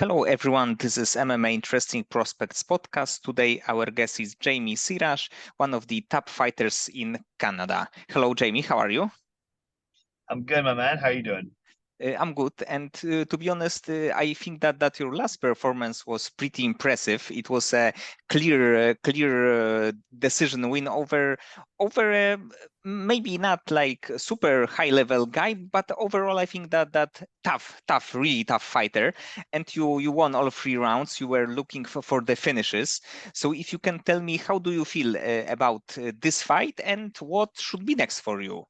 Hello, everyone. This is MMA Interesting Prospects podcast. Today, our guest is Jamie Siraj, one of the top fighters in Canada. Hello, Jamie. How are you? I'm good, my man. How you doing? I'm good, and to be honest, I think that your last performance was pretty impressive. It was a clear decision win over maybe not like a super high level guy, but overall I think that really tough fighter. And you won all 3 rounds. You were looking for the finishes. So if you can tell me, how do you feel about this fight, and what should be next for you?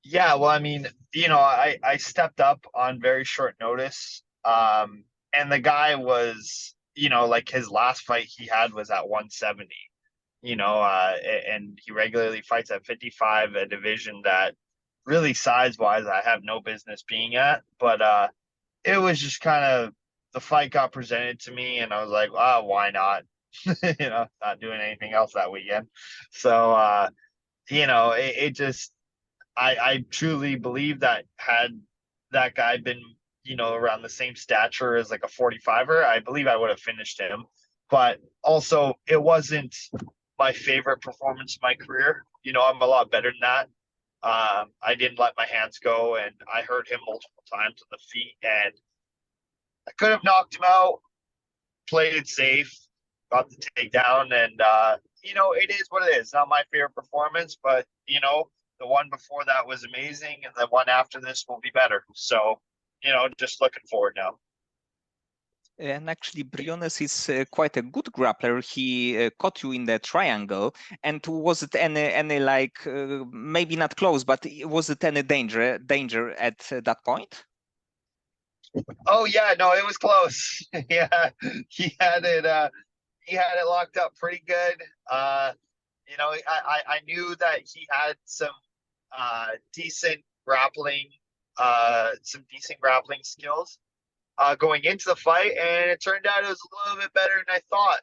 Yeah, well, I mean, I stepped up on very short notice. And the guy was, like his last fight he had was at 170, and he regularly fights at 55, a division that really size-wise I have no business being at. But it was just kind of the fight got presented to me, and I was like, ah, why not? Not doing anything else that weekend. So, it just I truly believe that had that guy been, around the same stature as like a 45er, I believe I would have finished him. But also, it wasn't my favorite performance in my career. I'm a lot better than that. I didn't let my hands go, and I hurt him multiple times on the feet, and I could have knocked him out, played it safe, got the takedown, and it is what it is. Not my favorite performance, but the one before that was amazing, and the one after this will be better. So, just looking forward now. And actually, Briones is quite a good grappler. He caught you in the triangle. And was it any like maybe not close, but was it any danger at that point? Oh yeah, no, it was close. Yeah, he had it. He had it locked up pretty good. I knew that he had some decent grappling skills going into the fight, and it turned out it was a little bit better than I thought.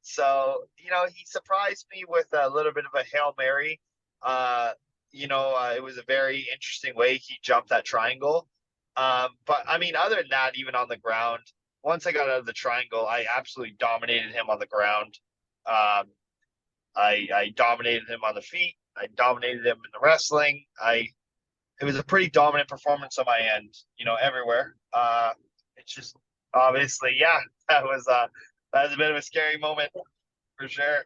So he surprised me with a little bit of a Hail Mary. It was a very interesting way he jumped that triangle. But I mean, other than that, even on the ground, once I got out of the triangle, I absolutely dominated him on the ground. Um, I dominated him on the feet. I dominated him in the wrestling. It was a pretty dominant performance on my end, everywhere. It's just obviously, yeah, that was a bit of a scary moment for sure.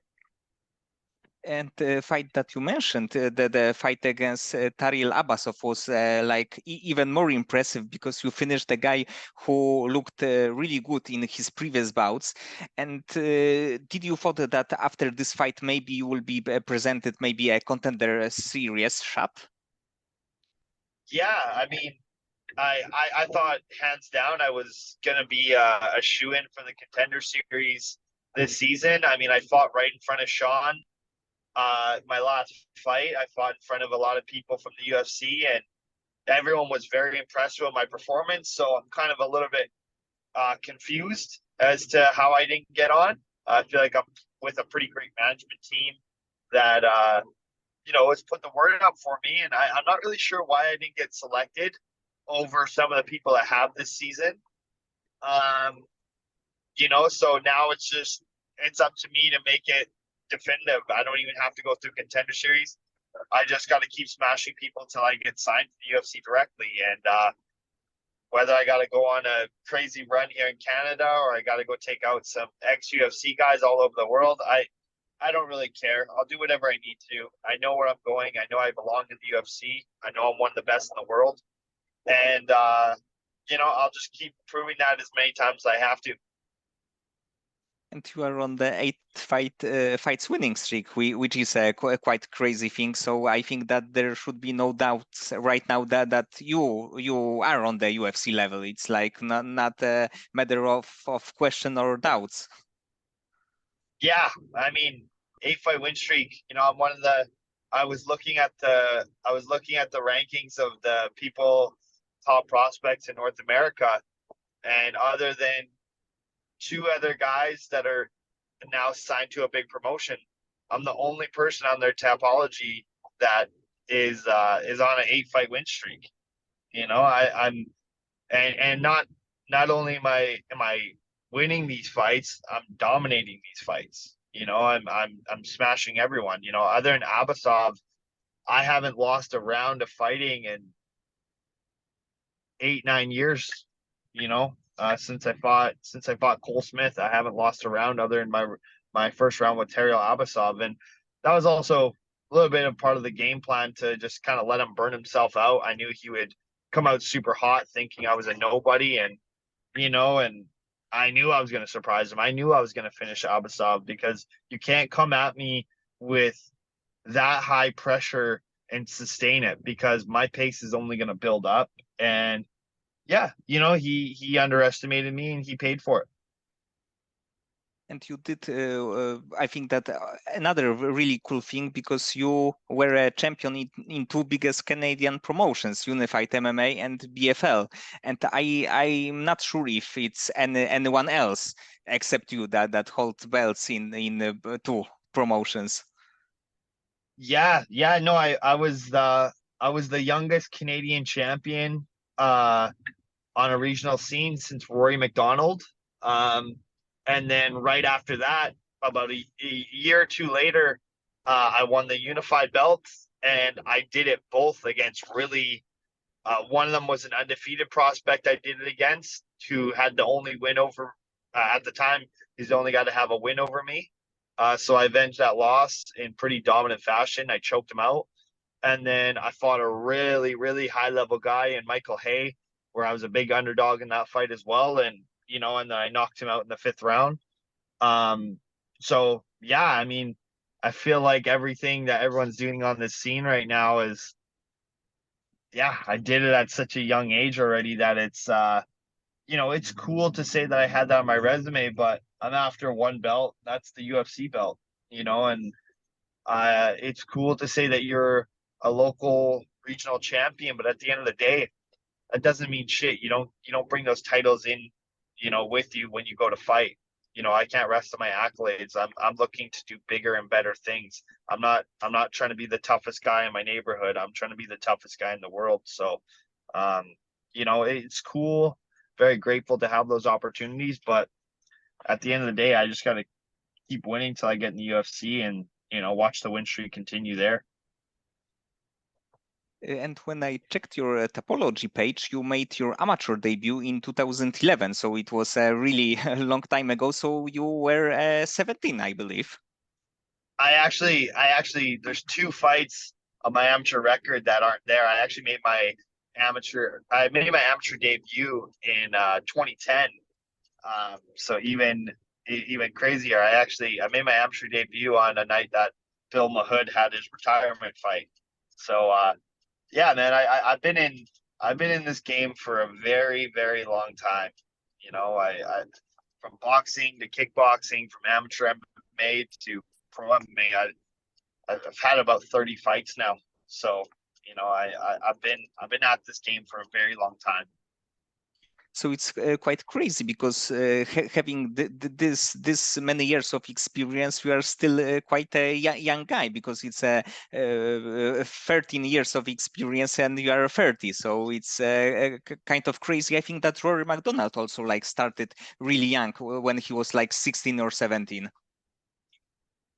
And the fight that you mentioned, the fight against Tariel Abbasov was like even more impressive, because you finished a guy who looked really good in his previous bouts. And did you thought that after this fight, maybe you will be presented maybe a contender series shot? Yeah, I mean, I thought hands down I was gonna be a shoe-in for the contender series this season. I mean, I fought right in front of Sean. My last fight, I fought in front of a lot of people from the UFC, and everyone was very impressed with my performance. So I'm kind of a little bit confused as to how I didn't get on. I feel like I'm with a pretty great management team that has put the word up for me, and I'm not really sure why I didn't get selected over some of the people that have this season. Um, so now it's up to me to make it definitive. I don't even have to go through contender series. I just got to keep smashing people until I get signed to the UFC directly. And whether I got to go on a crazy run here in Canada or I got to go take out some ex UFC guys all over the world, I don't really care. I'll do whatever I need to. I know where I'm going. I know I belong in the UFC. I know I'm one of the best in the world. And, I'll just keep proving that as many times as I have to. And you are on the 8 fights winning streak, which is a quite crazy thing. So I think that there should be no doubts right now that you are on the UFC level. It's like not a matter of question or doubts. Yeah, I mean, 8 fight win streak. I'm one of the. I was looking at the rankings of the people, top prospects in North America, and other than two other guys that are now signed to a big promotion, I'm the only person on their Tapology that is on an 8 fight win streak. I'm and not only am I winning these fights, I'm dominating these fights. I'm smashing everyone. Other than Abasov, I haven't lost a round of fighting in 8, 9 years. Since I fought Cole Smith, I haven't lost a round other than my first round with Terrell Abasov, and that was also a little bit of part of the game plan to just kind of let him burn himself out. I knew he would come out super hot, thinking I was a nobody, and I knew I was going to surprise him. I knew I was going to finish Abasov because you can't come at me with that high pressure and sustain it because my pace is only going to build up. And yeah, he underestimated me and he paid for it. And you did, I think that another really cool thing, because you were a champion in two biggest Canadian promotions, Unified MMA and BFL. And I'm not sure if it's anyone else except you that holds belts in two promotions. Yeah, no, I was the youngest Canadian champion on a regional scene since Rory McDonald. Um, and then right after that, about a year or two later, I won the unified belt, and I did it both against really. One of them was an undefeated prospect I did it against, who had the only win over at the time. He's the only guy to have a win over me. So I avenged that loss in pretty dominant fashion. I choked him out. And then I fought a really, really high level guy in Michael Hay, where I was a big underdog in that fight as well. And then I knocked him out in the fifth round. Um, so yeah, I mean, I feel like everything that everyone's doing on this scene right now is, yeah, I did it at such a young age already that it's cool to say that I had that on my resume, but I'm after one belt. That's the UFC belt, and it's cool to say that you're a local regional champion, but at the end of the day, that doesn't mean shit. You don't bring those titles in, with you when you go to fight. I can't rest on my accolades. I'm looking to do bigger and better things. I'm not trying to be the toughest guy in my neighborhood. I'm trying to be the toughest guy in the world. So, um, it's cool. Very grateful to have those opportunities, but at the end of the day, I just got to keep winning till I get in the UFC and watch the win streak continue there. And when I checked your topology page, you made your amateur debut in 2011. So it was a really long time ago. So you were 17, I believe. There's two fights on my amateur record that aren't there. I made my amateur debut in 2010. So even crazier, I made my amateur debut on a night that Bill Mahood had his retirement fight. So yeah, man, I've been in this game for a very, very long time. I from boxing to kickboxing, from amateur MMA to pro MMA. I've had about 30 fights now. So, I've been at this game for a very long time. So it's quite crazy, because having this many years of experience, you are still quite a young guy, because it's 13 years of experience and you are 30. So it's kind of crazy. I think that Rory McDonald also started really young, when he was 16 or 17.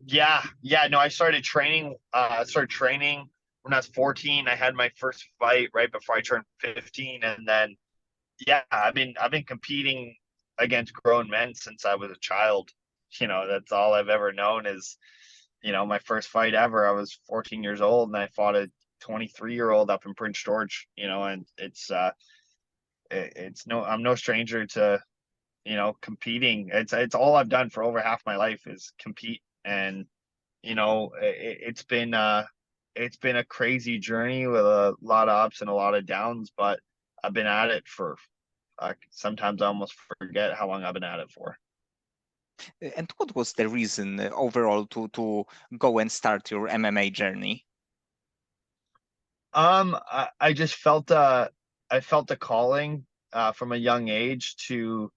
Yeah, no, I started training when I was 14. I had my first fight right before I turned 15, and then yeah, I've been competing against grown men since I was a child. That's all I've ever known is, my first fight ever. I was 14 years old and I fought a 23-year-old up in Prince George, and it's no I'm no stranger to, competing. It's all I've done for over half my life is compete. And it's been a crazy journey with a lot of ups and a lot of downs, but I've been at it for sometimes I almost forget how long I've been at it for. And what was the reason overall to go and start your MMA journey? I just I felt a calling from a young age to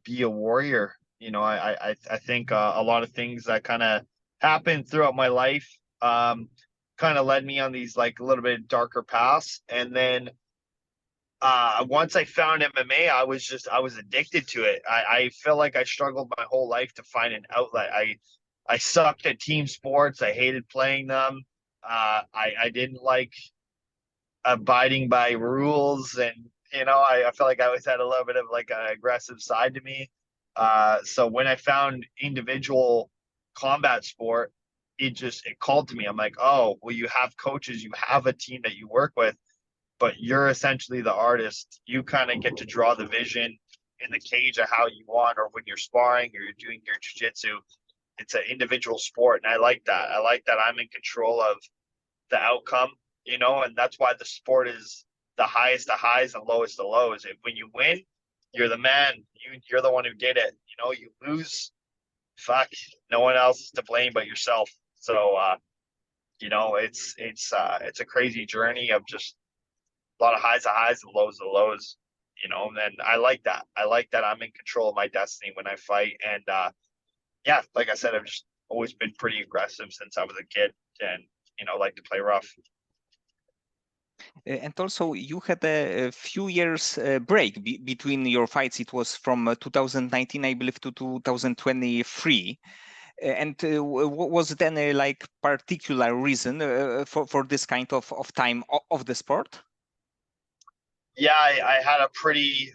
be a warrior. I think a lot of things that kind of happened throughout my life kind of led me on these like a little bit darker paths, and then once I found MMA, I was addicted to it. I felt like I struggled my whole life to find an outlet. I sucked at team sports. I hated playing them. I didn't like abiding by rules, and I felt like I always had a little bit of like an aggressive side to me. So when I found individual combat sport, it called to me. I'm like, oh, well, you have coaches, you have a team that you work with, but you're essentially the artist. You kind of get to draw the vision in the cage of how you want, or when you're sparring or you're doing your jujitsu. It's an individual sport, and I like that. I like that I'm in control of the outcome, and that's why the sport is the highest of highs and lowest of lows. If when you win, you're the man. You're the one who did it. You lose, fuck, no one else is to blame but yourself. So it's a crazy journey of just a lot of highs and lows of lows. And I like that. I like that I'm in control of my destiny when I fight. And yeah, like I said, I've just always been pretty aggressive since I was a kid, and like to play rough. And also, you had a few years break between your fights. It was from 2019, I believe, to 2023. And was then a like particular reason for this kind of time of the sport? Yeah, I had a pretty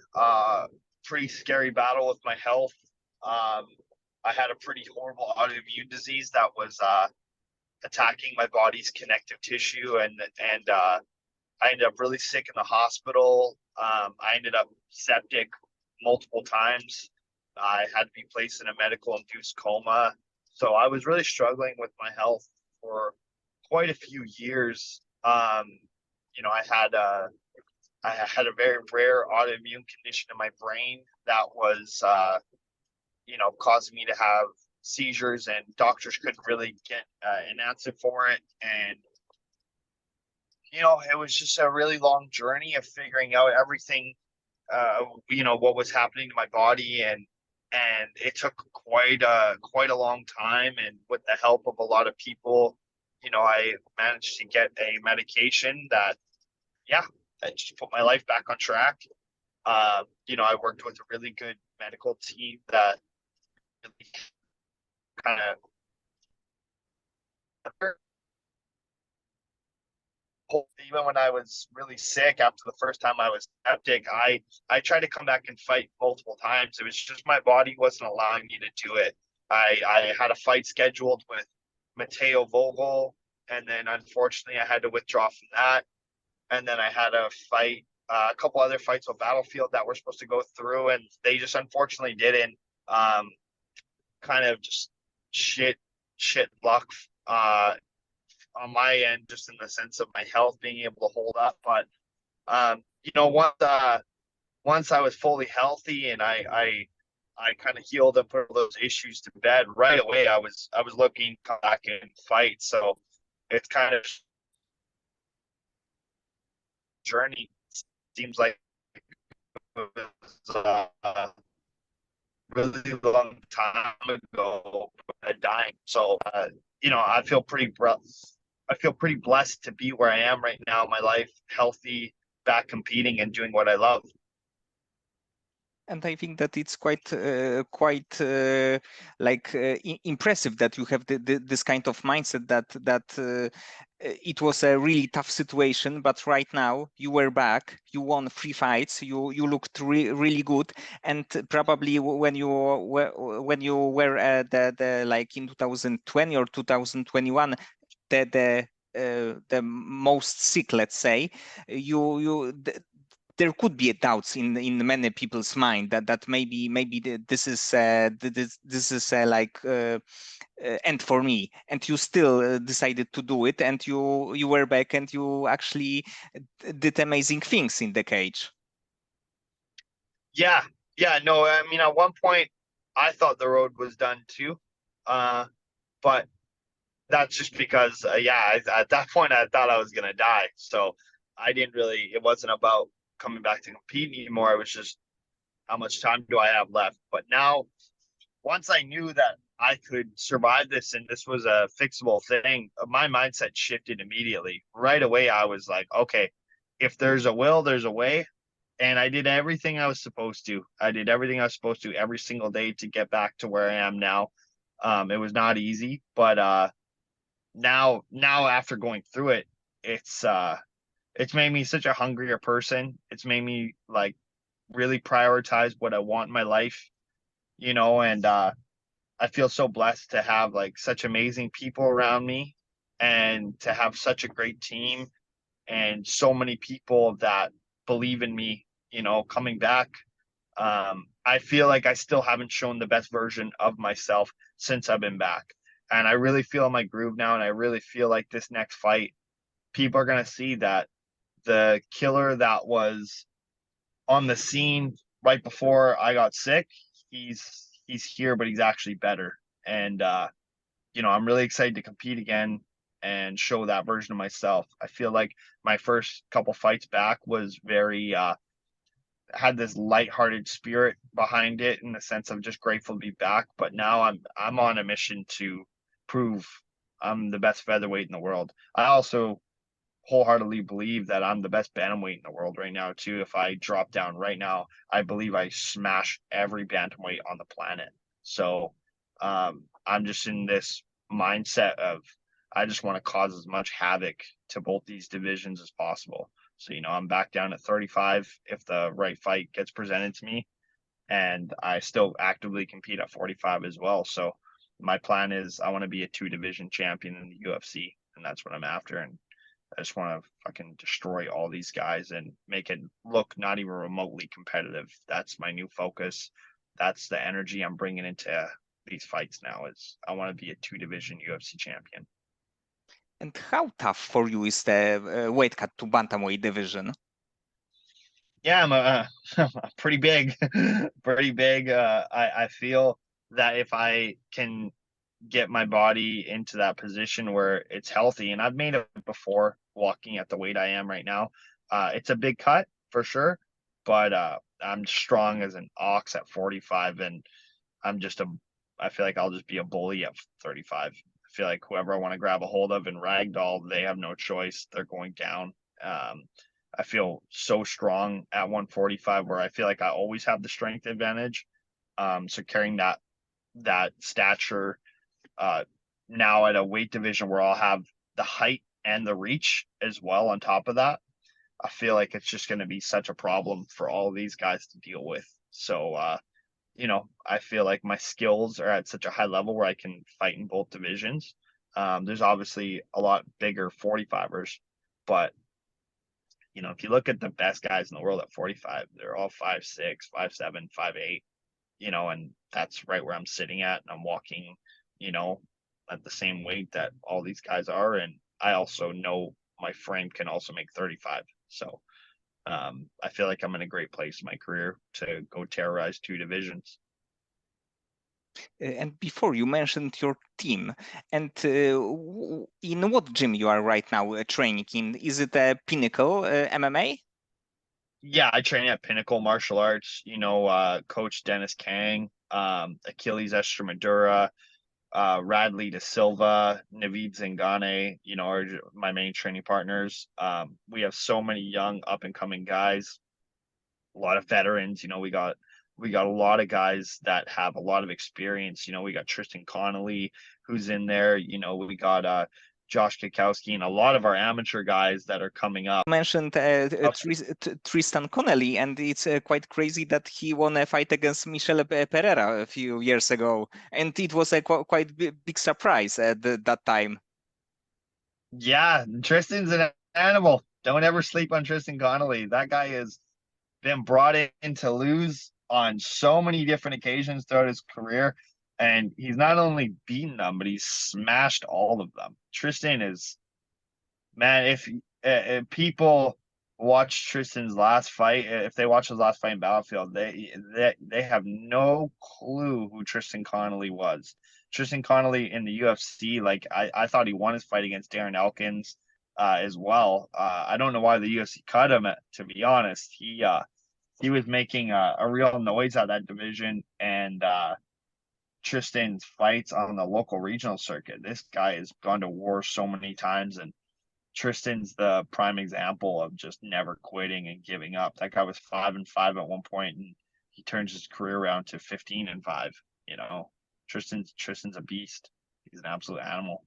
scary battle with my health. I had a pretty horrible autoimmune disease that was attacking my body's connective tissue, and I ended up really sick in the hospital. I ended up septic multiple times. I had to be placed in a medical induced coma. So I was really struggling with my health for quite a few years. I had a very rare autoimmune condition in my brain that was, causing me to have seizures, and doctors couldn't really get an answer for it. And it was just a really long journey of figuring out everything, what was happening to my body, and it took quite a long time. And with the help of a lot of people, I managed to get a medication that, yeah, that just put my life back on track. I worked with a really good medical team that really kind of, even when I was really sick after the first time I was septic, I tried to come back and fight multiple times. It was just my body wasn't allowing me to do it. I had a fight scheduled with Mateo Vogel, and then unfortunately I had to withdraw from that. And then I had a fight, a couple other fights on Battlefield that were supposed to go through, and they just unfortunately didn't. Kind of just shit luck on my end, just in the sense of my health being able to hold up. But once I was fully healthy, and I kind of healed and put those issues to bed right away, I was looking to come back and fight. So it's kind of journey. Seems like it was really long time ago, dying. So I feel pretty blessed to be where I am right now in my life, healthy, back competing and doing what I love. And I think that it's quite impressive that you have this kind of mindset that it was a really tough situation, but right now you were back, you won 3 fights, you looked really good, and probably when you were the like in 2020 or 2021, the most sick, let's say, you there could be a doubts in many people's mind that maybe this is this is end for me, and you still decided to do it, and you were back and you actually did amazing things in the cage. Yeah, yeah, no, I mean, at one point I thought the road was done too, but that's just because, at that point I thought I was gonna die. So I didn't really. It wasn't about coming back to compete anymore. It was just, how much time do I have left? But now, once I knew that I could survive this and this was a fixable thing, my mindset shifted immediately. Right away, I was like, okay, if there's a will, there's a way. and I did everything I was supposed to. I did everything I was supposed to every single day to get back to where I am now. It was not easy, but now after going through it, it's made me such a hungrier person. It's made me like really prioritize what I want in my life, and I feel so blessed to have like such amazing people around me and to have such a great team and so many people that believe in me, coming back. I feel like I still haven't shown the best version of myself since I've been back. And I really feel in my groove now. And I really feel like this next fight, people are going to see that the killer that was on the scene right before I got sick, he's here, but he's actually better. And I'm really excited to compete again and show that version of myself. I feel like my first couple fights back was very had this lighthearted spirit behind it in the sense of just grateful to be back. But now I'm on a mission to prove I'm the best featherweight in the world. I also wholeheartedly believe that I'm the best bantamweight in the world right now too. If I drop down right now, I believe I smash every bantamweight on the planet. So I'm just in this mindset of I just want to cause as much havoc to both these divisions as possible. So, I'm back down at 35 if the right fight gets presented to me, and I still actively compete at 45 as well. So my plan is I want to be a 2 division champion in the UFC, and that's what I'm after. And I just want to fucking destroy all these guys and make it look not even remotely competitive. That's my new focus. That's the energy I'm bringing into these fights now. Is I want to be a 2 division UFC champion. And how tough for you is the weight cut to bantamweight division? Yeah, I'm pretty big, pretty big. I feel that if I can get my body into that position where it's healthy, and I've made it before walking at the weight I am right now. It's a big cut for sure, but I'm strong as an ox at 45, and I feel like I'll just be a bully at 35. I feel like whoever I want to grab a hold of and ragdoll, they have no choice. They're going down. I feel so strong at 145 where I feel like I always have the strength advantage. So carrying that stature now at a weight division where I'll have the height and the reach as well on top of that, I feel like it's just going to be such a problem for all of these guys to deal with. So, I feel like my skills are at such a high level where I can fight in both divisions. There's obviously a lot bigger 45ers, but if you look at the best guys in the world at 45, they're all 5'6", 5'7", 5'8", and that's right where I'm sitting at. And I'm walking, at the same weight that all these guys are. And I also know my frame can also make 35. So I feel like I'm in a great place in my career to go terrorize 2 divisions. And before you mentioned your team, and in what gym you are right now training in? Is it a Pinnacle MMA? Yeah, I train at Pinnacle Martial Arts, Coach Dennis Kang, Achilles Estremadura, Radley De Silva, Naveed Zingane, are my main training partners. We have so many young up and coming guys, a lot of veterans. We got a lot of guys that have a lot of experience. We got Tristan Connolly who's in there. We got Josh Kikowski and a lot of our amateur guys that are coming up. Mentioned Tristan Connelly, and it's quite crazy that he won a fight against Michel Pereira a few years ago, and it was a quite big surprise at that time. Yeah, Tristan's an animal. Don't ever sleep on Tristan Connolly. That guy has been brought in to lose on so many different occasions throughout his career. And he's not only beaten them, but he's smashed all of them. Tristan is, man, if people watch Tristan's last fight, if they watch his last fight in Battlefield, they have no clue who Tristan Connolly was. Tristan Connolly in the UFC, like I thought he won his fight against Darren Elkins as well. I don't know why the UFC cut him. To be honest, he was making a real noise at that division, and Tristan's fights on the local regional circuit. This guy has gone to war so many times, and Tristan's the prime example of just never quitting and giving up. That guy was 5-5 at one point, and he turns his career around to 15-5. You know, Tristan's a beast. He's an absolute animal.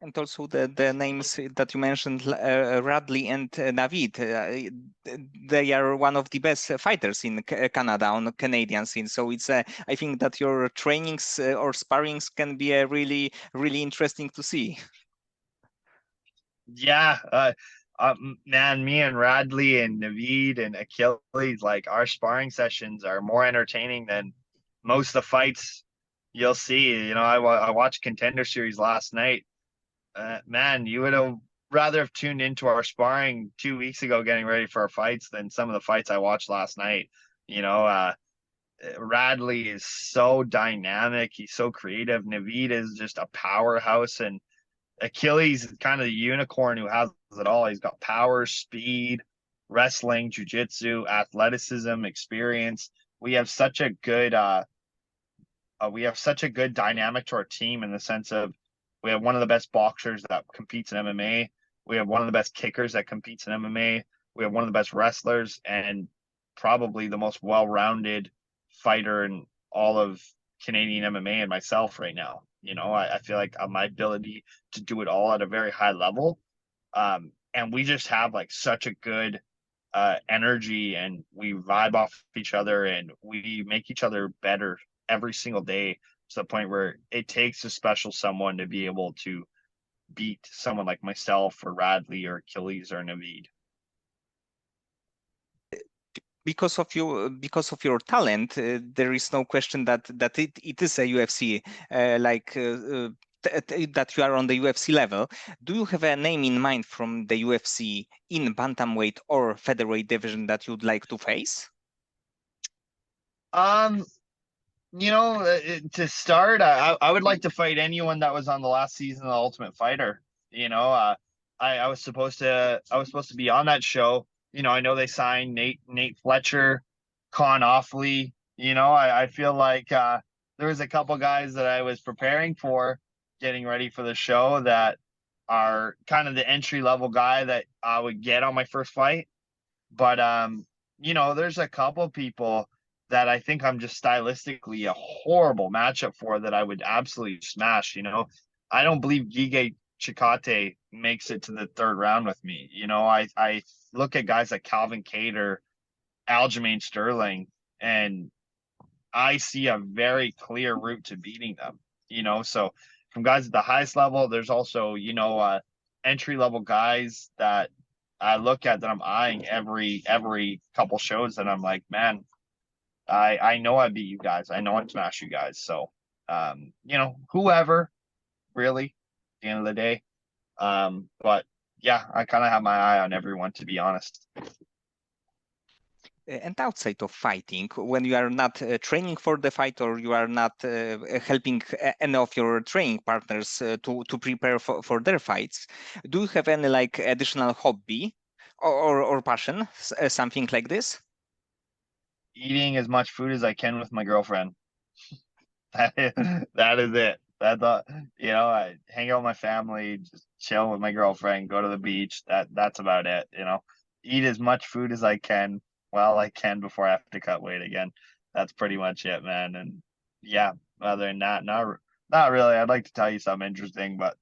And also the names that you mentioned, Radley and Navid, they are one of the best fighters in Canada on the Canadian scene. So it's I think that your trainings or sparrings can be really, really interesting to see. Yeah, man, me and Radley and Navid and Achilles, like our sparring sessions are more entertaining than most of the fights you'll see. You know, I watched Contender Series last night. Man, you would have rather have tuned into our sparring 2 weeks ago getting ready for our fights than some of the fights I watched last night. You know, Radley is so dynamic. He's so creative. Navid is just a powerhouse, and Achilles is kind of the unicorn who has it all. He's got power, speed, wrestling, jujitsu, athleticism, experience. We have such a good dynamic to our team in the sense of we have one of the best boxers that competes in MMA. We have one of the best kickers that competes in MMA. We have one of the best wrestlers and probably the most well-rounded fighter in all of Canadian MMA and myself right now. You know, I feel like my ability to do it all at a very high level. And we just have like such a good energy and we vibe off each other and we make each other better every single day to the point where it takes a special someone to be able to beat someone like myself or Radley or Achilles or Navid. Because of your talent, there is no question that it is a UFC that you are on the UFC level. Do you have a name in mind from the UFC in bantamweight or featherweight division that you'd like to face? You know, to start, I would like to fight anyone that was on the last season of the Ultimate Fighter. You know, I was supposed to be on that show. You know, I know they signed Nate Fletcher, Con Offley. You know, I feel like there was a couple guys that I was preparing for, getting ready for the show that are kind of the entry level guy that I would get on my first fight. But you know, there's a couple people that I think I'm just stylistically a horrible matchup for that I would absolutely smash. You know, I don't believe Gige Chikate makes it to the third round with me. You know, I look at guys like Calvin Cater, Aljamain Sterling, and I see a very clear route to beating them. You know, so from guys at the highest level, there's also, you know, entry level guys that I look at that I'm eyeing every couple shows and I'm like, man, I know I beat you guys. I know I smash you guys. So you know, whoever really at the end of the day. But yeah, I kind of have my eye on everyone to be honest. And outside of fighting, when you are not training for the fight or you are not helping any of your training partners to prepare for their fights, do you have any like additional hobby or passion, something like this? Eating as much food as I can with my girlfriend. That is it. That's all, you know, I hang out with my family, just chill with my girlfriend, go to the beach. That's about it, you know. Eat as much food as I can while I can before I have to cut weight again. That's pretty much it, man. And yeah, other than that, not really. I'd like to tell you something interesting, but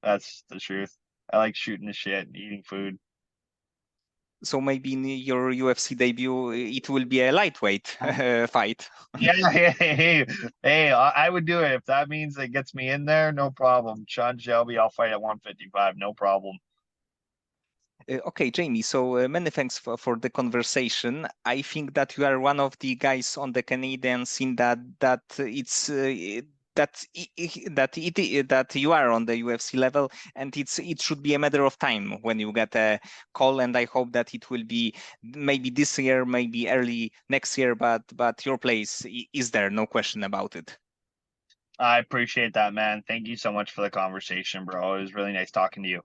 that's the truth. I like shooting the shit and eating food. So maybe in your UFC debut, it will be a lightweight fight. Yeah, hey, I would do it if that means it gets me in there. No problem. Sean Shelby, I'll fight at 155. No problem. Okay, Jamie, so many thanks for the conversation. I think that you are one of the guys on the Canadian scene that you are on the UFC level, and it should be a matter of time when you get a call. And I hope that it will be maybe this year, maybe early next year. But your place is there, no question about it. I appreciate that, man. Thank you so much for the conversation, bro. It was really nice talking to you.